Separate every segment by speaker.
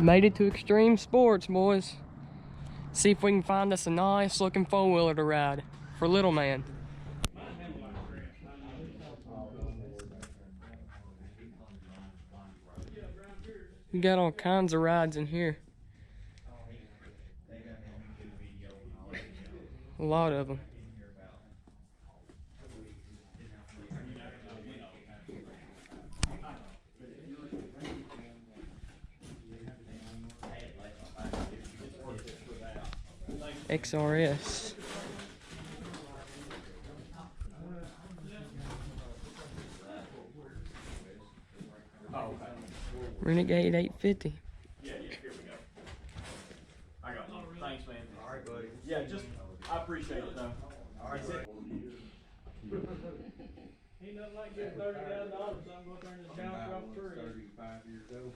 Speaker 1: Made it to Extreme Sports, boys. See if we can find us a nice looking four-wheeler to ride for little man. We got all kinds of rides in here. A lot of them. XRS. Renegade 850.
Speaker 2: Yeah, here we go. I got one. Thanks, man. All right, buddy. Yeah, just, I appreciate it, though. All right, ain't nothing like getting $30,000, so I'm going to turn this bouncer off the tree. 35 years old.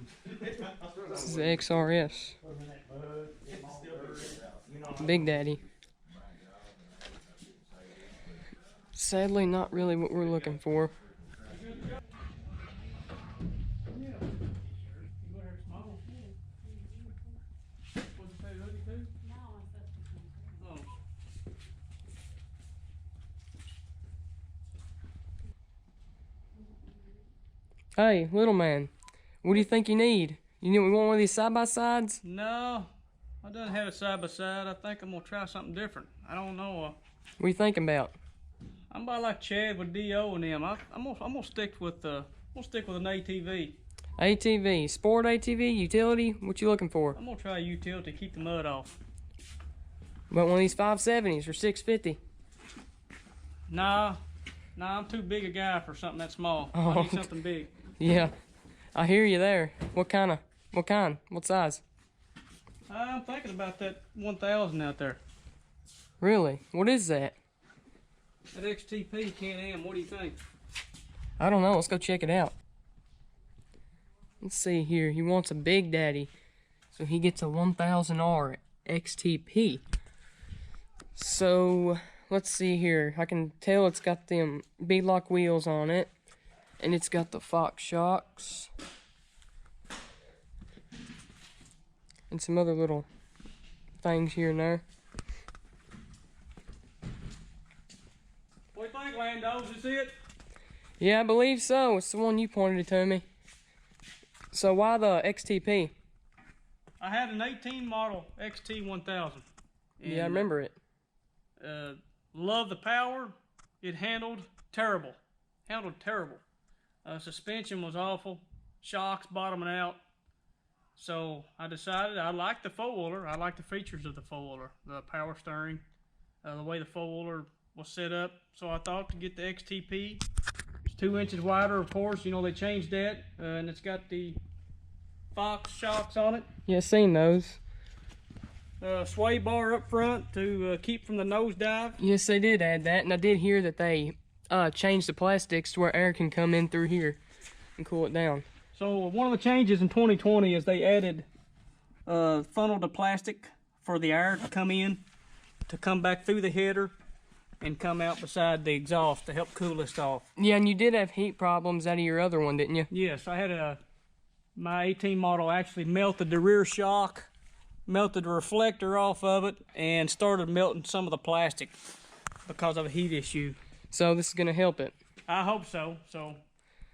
Speaker 1: This is the XRS. Big Daddy. Sadly, not really what we're looking for. Hey, little man, what do you think you need? You want one of these side-by-sides?
Speaker 2: No, I don't have a side-by-side. I think I'm going to try something different. I don't know.
Speaker 1: What are you thinking about?
Speaker 2: I'm about like Chad with D.O. and them. I'm gonna stick with an ATV.
Speaker 1: ATV, sport ATV, utility. What you looking for?
Speaker 2: I'm gonna try a utility, keep the mud off.
Speaker 1: About one of these 570s or 650?
Speaker 2: Nah, I'm too big a guy for something that small. I need something big.
Speaker 1: Yeah, I hear you there. What kind? What size?
Speaker 2: I'm thinking about that 1000 out there.
Speaker 1: Really? What is that?
Speaker 2: That XTP Can-Am, what do you think?
Speaker 1: I don't know, let's go check it out. Let's see here, he wants a Big Daddy. So he gets a 1000R XTP. So, let's see here. I can tell it's got them beadlock wheels on it. And it's got the Fox shocks. And some other little things here and there.
Speaker 2: What do you think, Lando? Is this it?
Speaker 1: Yeah, I believe so. It's the one you pointed it to me. So why the XTP?
Speaker 2: I had an 18 model XT1000.
Speaker 1: Yeah, I remember it.
Speaker 2: Love the power. It handled terrible. Suspension was awful. Shocks bottoming out. So I decided I like the four-wheeler. I like the features of the four-wheeler. The power steering, the way the four-wheeler was set up. So I thought to get the XTP. It's 2 inches wider, of course. You know, they changed that. And it's got the Fox shocks on it.
Speaker 1: Yeah, seen those.
Speaker 2: Sway bar up front to keep from the nosedive.
Speaker 1: Yes, they did add that. And I did hear that they changed the plastics to where air can come in through here and cool it down.
Speaker 2: So one of the changes in 2020 is they added funnel to plastic for the air to come in, to come back through the header and come out beside the exhaust to help cool this off.
Speaker 1: Yeah, and you did have heat problems out of your other one, didn't you?
Speaker 2: Yes, I had my 18 model actually melted the rear shock, melted the reflector off of it, and started melting some of the plastic because of a heat issue.
Speaker 1: So this is going to help it.
Speaker 2: I hope so. So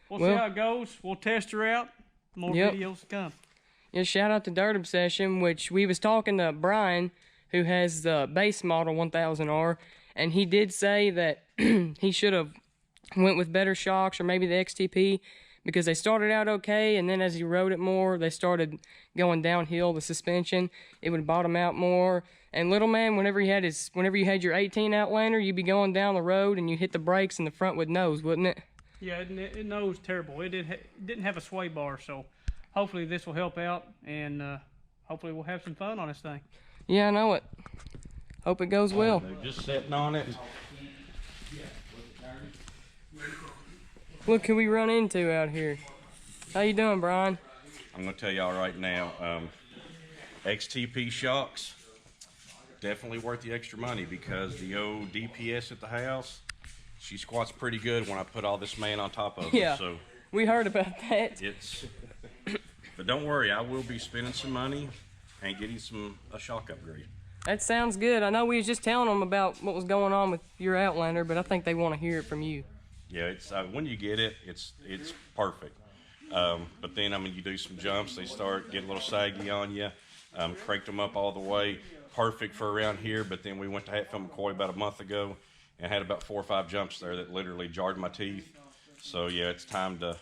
Speaker 2: we'll see how it goes. We'll test her out. More videos to come.
Speaker 1: Yeah, shout out to Dirt ObseXXion, which we was talking to Brian, who has the base model 1000R, and he did say that he should have went with better shocks or maybe the XTP, because they started out okay, and then as he rode it more, they started going downhill, the suspension. It would bottom out more. And little man, whenever you had your 18 Outlander, you'd be going down the road and you hit the brakes and the front would nose, wouldn't it?
Speaker 2: Yeah, it nosed terrible. It didn't have a sway bar, so hopefully this will help out, and hopefully we'll have some fun on this thing.
Speaker 1: Yeah, I know it. Hope it goes well.
Speaker 3: Just sitting on it.
Speaker 1: Look who we run into out here. How you doing, Brian?
Speaker 3: I'm gonna tell y'all right now, XTP shocks, definitely worth the extra money, because the old DPS at the house, she squats pretty good when I put all this man on top of her.
Speaker 1: Yeah,
Speaker 3: so
Speaker 1: we heard about that.
Speaker 3: it's But don't worry, I will be spending some money and getting a shock upgrade.
Speaker 1: That sounds good. I know we was just telling them about what was going on with your Outlander, but I think they want to hear it from you.
Speaker 3: Yeah, it's when you get it, it's perfect. But then, I mean, you do some jumps, they start getting a little saggy on you. Cranked them up all the way, perfect for around here. But then we went to Hatfield McCoy about a month ago and had about 4 or 5 jumps there that literally jarred my teeth. So yeah, it's time to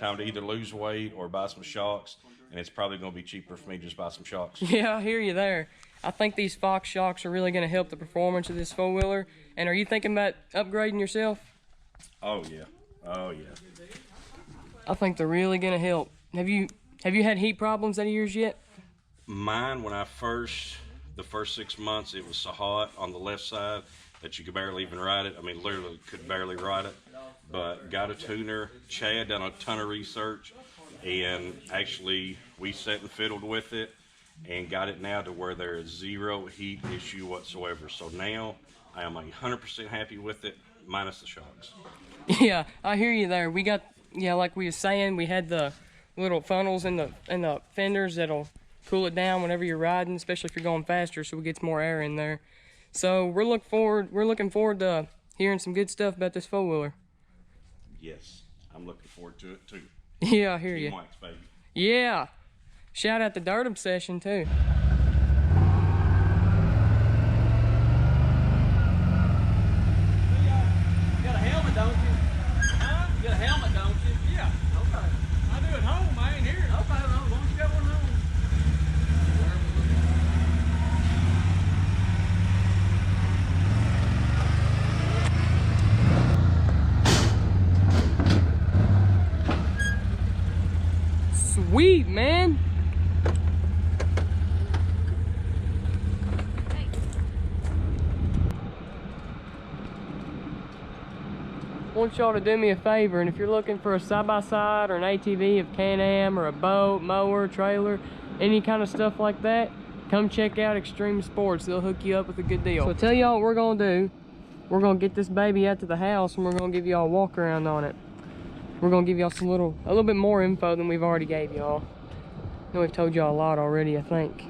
Speaker 3: either lose weight or buy some shocks, and it's probably going to be cheaper for me to just buy some shocks.
Speaker 1: Yeah, I hear you there. I think these Fox shocks are really going to help the performance of this four-wheeler. And are you thinking about upgrading yourself?
Speaker 3: Oh yeah, oh yeah.
Speaker 1: I think they're really going to help. Have you had heat problems out of yours yet?
Speaker 3: Mine, when the first 6 months, it was so hot on the left side that you could barely even ride it. I mean, literally could barely ride it. But got a tuner. Chad done a ton of research, and actually we sat and fiddled with it and got it now to where there is zero heat issue whatsoever. So now I am 100% happy with it, minus the shocks.
Speaker 1: Yeah, I hear you there. We got, yeah, like we was saying, we had the little funnels in the fenders that'll cool it down whenever you're riding, especially if you're going faster, so it gets more air in there. So we're looking forward to hearing some good stuff about this four-wheeler.
Speaker 3: Yes, I'm looking forward to it too.
Speaker 1: Yeah, I hear you.
Speaker 3: Wax, baby.
Speaker 1: Yeah. Shout out to Dirt ObseXXion too.
Speaker 2: You got a helmet, don't you? Huh? You got a helmet, don't you? Yeah. Okay. I do at home. I ain't here. Okay, well, as long as you got one home.
Speaker 1: Sweet, man. I want y'all to do me a favor, and if you're looking for a side-by-side or an ATV of Can-Am or a boat, mower, trailer, any kind of stuff like that, come check out Extreme Sports. They'll hook you up with a good deal. So tell y'all what we're gonna do. We're gonna get this baby out to the house, and we're gonna give y'all a walk around on it. We're gonna give y'all a little bit more info than we've already gave y'all. I know we've told y'all a lot already, I think.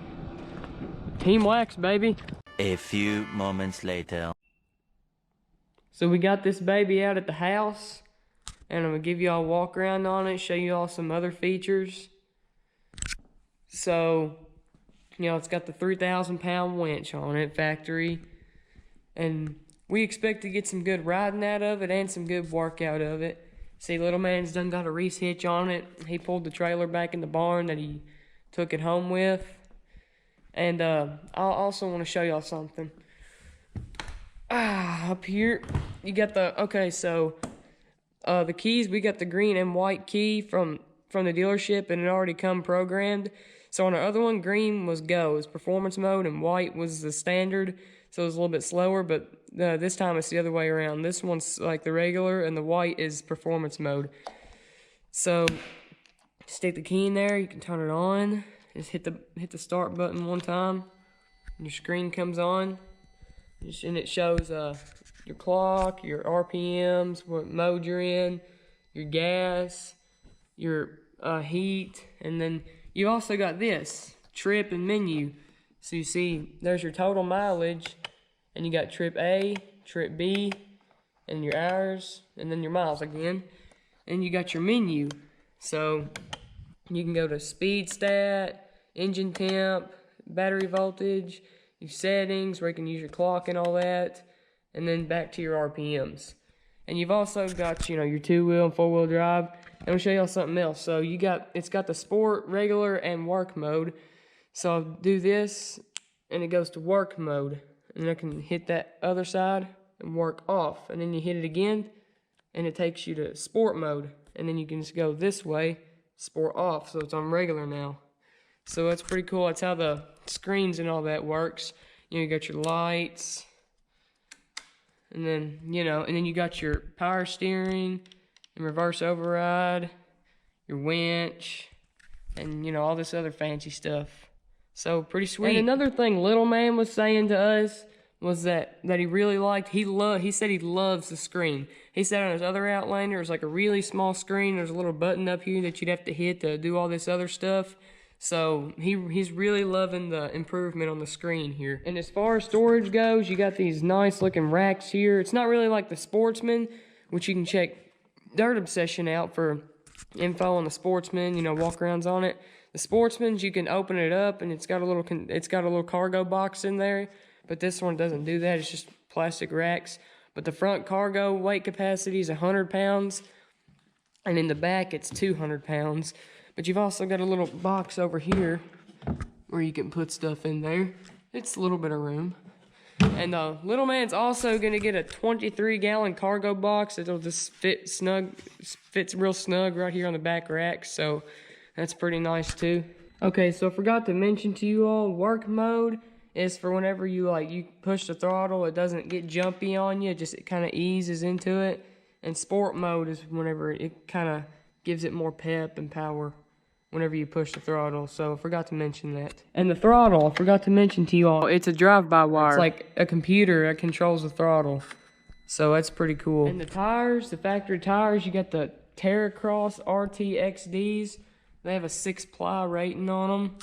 Speaker 1: Team Wax, baby.
Speaker 4: A few moments later.
Speaker 1: So we got this baby out at the house, and I'm gonna give y'all a walk around on it, show you all some other features. So, you know, it's got the 3,000-pound winch on it, factory, and we expect to get some good riding out of it and some good work out of it. See, little man's done got a Reese hitch on it. He pulled the trailer back in the barn that he took it home with. And I also want to show y'all something. Up here, you got the, okay, so the keys, we got the green and white key from the dealership, and it already come programmed. So on the other one, green was go, it was performance mode, and white was the standard, so it was a little bit slower, but this time it's the other way around. This one's like the regular, and the white is performance mode. So stick the key in there, you can turn it on, just hit the start button one time, and your screen comes on, and it shows your clock, your RPMs, what mode you're in, your gas, your heat, and then you also got this trip and menu. So you see there's your total mileage, and you got trip A, trip B, and your hours, and then your miles again, and you got your menu. So you can go to speed stat, engine temp, battery voltage, your settings where you can use your clock and all that, and then back to your RPMs. And you've also got, you know, your 2-wheel and 4-wheel drive. And I'll show y'all something else. So it's got the sport, regular, and work mode. So I'll do this, and it goes to work mode. And I can hit that other side and work off. And then you hit it again, and it takes you to sport mode. And then you can just go this way, sport off. So it's on regular now. So that's pretty cool. That's how the screens and all that works. You know, you got your lights, and then, you know, and then you got your power steering and reverse override, your winch, and, you know, all this other fancy stuff. So pretty sweet. And another thing little man was saying to us was that he really liked. He said he loves the screen. He said on his other Outlander, it's like a really small screen. There's a little button up here that you'd have to hit to do all this other stuff. So he's really loving the improvement on the screen here. And as far as storage goes, you got these nice looking racks here. It's not really like the Sportsman, which you can check Dirt ObseXXion out for info on the Sportsman, you know, walkarounds on it. The Sportsman's, you can open it up and it's got a little cargo box in there. But this one doesn't do that. It's just plastic racks. But the front cargo weight capacity is 100 pounds. And in the back, it's 200 pounds. But you've also got a little box over here where you can put stuff in there. It's a little bit of room. And the little man's also going to get a 23-gallon cargo box. It'll just fits real snug right here on the back rack. So that's pretty nice too. Okay, so I forgot to mention to you all, work mode is for whenever you push the throttle, it doesn't get jumpy on you, it kind of eases into it. And sport mode is whenever it kind of gives it more pep and power whenever you push the throttle. So I forgot to mention that. And the throttle, I forgot to mention to you all, it's a drive-by-wire. It's like a computer that controls the throttle. So that's pretty cool. And the tires, the factory tires, you got the Terracross RTXDs. They have a 6-ply rating on them.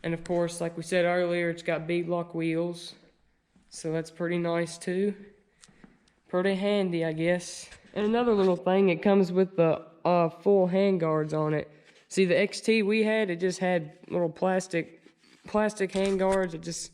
Speaker 1: And of course, like we said earlier, it's got beadlock wheels. So that's pretty nice too. Pretty handy, I guess. And another little thing, it comes with the full handguards on it. See, the XT we had, it just had little plastic handguards. It just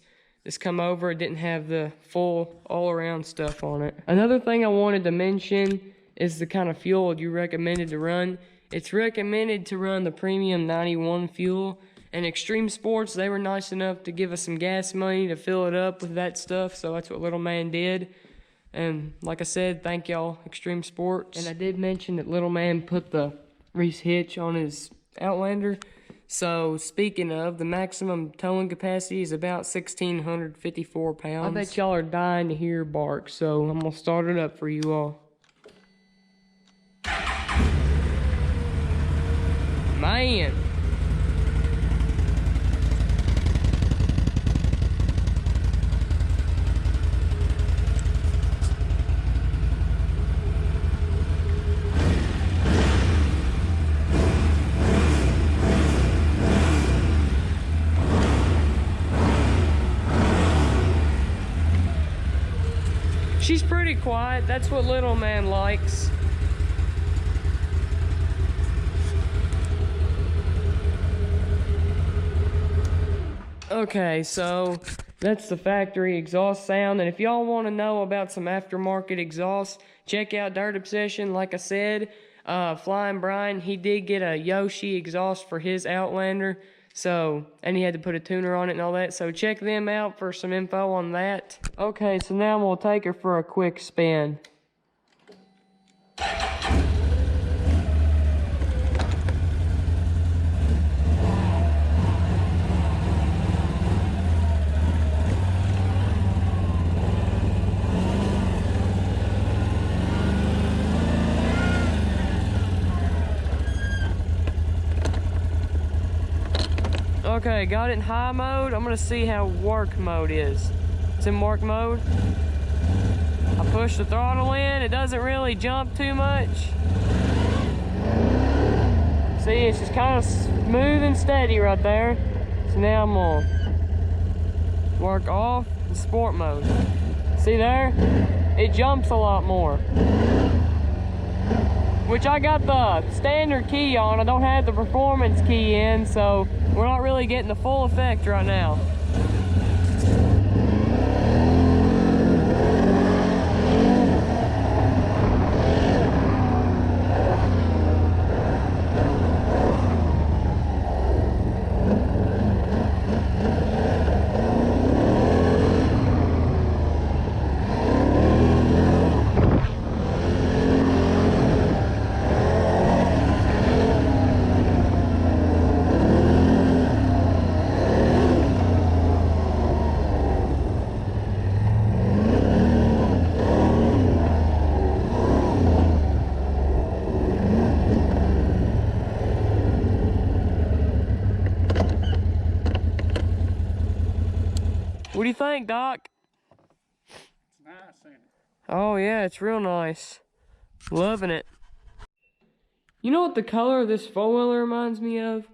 Speaker 1: come over. It didn't have the full all-around stuff on it. Another thing I wanted to mention is the kind of fuel you recommended to run. It's recommended to run the Premium 91 fuel. And Extreme Sports, they were nice enough to give us some gas money to fill it up with that stuff, so that's what little man did. And like I said, thank y'all, Extreme Sports. And I did mention that little man put the Reese hitch on his Outlander. So speaking of, the maximum towing capacity is about 1,654 pounds. I bet y'all are dying to hear bark, so I'm gonna start it up for you all. Man. She's pretty quiet. That's what little man likes. Okay, so that's the factory exhaust sound. And if y'all want to know about some aftermarket exhaust, check out Dirt ObseXXion. Like I said, Flyin Brian, he did get a Yoshi exhaust for his Outlander. So, and he had to put a tuner on it and all that. So check them out for some info on that. Okay, so now I'm gonna take her for a quick spin. Okay, got it in high mode. I'm gonna see how work mode is. It's in work mode. I push the throttle in. It doesn't really jump too much. See, it's just kind of smooth and steady right there. So now I'm gonna work off the sport mode. See there? It jumps a lot more. Which I got the standard key on. I don't have the performance key in, so we're not really getting the full effect right now. What do you think, Doc? Oh yeah, it's real nice. Loving it. You know what the color of this four-wheeler reminds me of?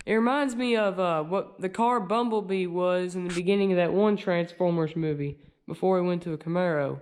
Speaker 1: It reminds me of what the car Bumblebee was in the beginning of that one Transformers movie, before he went to a Camaro.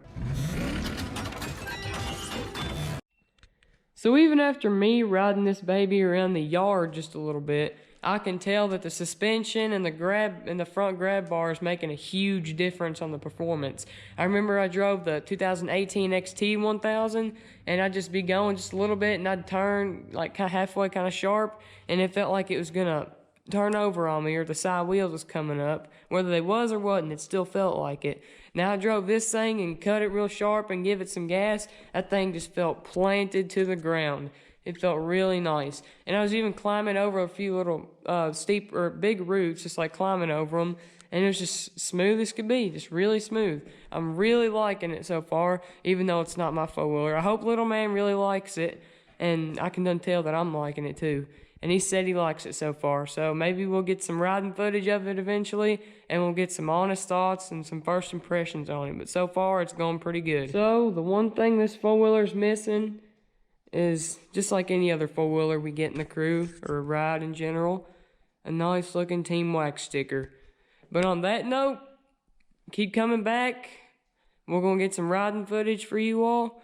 Speaker 1: So even after me riding this baby around the yard just a little bit, I can tell that the suspension and the front grab bar is making a huge difference on the performance. I remember I drove the 2018 XT 1000 and I'd just be going just a little bit and I'd turn like halfway kind of sharp and it felt like it was gonna turn over on me or the side wheels was coming up. Whether they was or wasn't, it still felt like it. Now I drove this thing and cut it real sharp and give it some gas. That thing just felt planted to the ground. It felt really nice. And I was even climbing over a few little steep or big roots, just like climbing over them. And it was just smooth as could be, just really smooth. I'm really liking it so far, even though it's not my four-wheeler. I hope little man really likes it, and I can done tell that I'm liking it too. And he said he likes it so far, so maybe we'll get some riding footage of it eventually, and we'll get some honest thoughts and some first impressions on it. But so far, it's going pretty good. So, the one thing this four-wheeler's missing is, just like any other four-wheeler we get in the crew, or ride in general, a nice looking Team Wax sticker. But on that note, keep coming back. We're going to get some riding footage for you all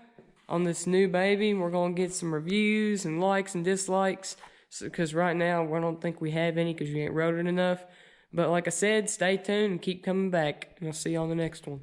Speaker 1: on this new baby. We're going to get some reviews and likes and dislikes, because right now I don't think we have any because we ain't rode it enough. But like I said, stay tuned and keep coming back, and I'll see you on the next one.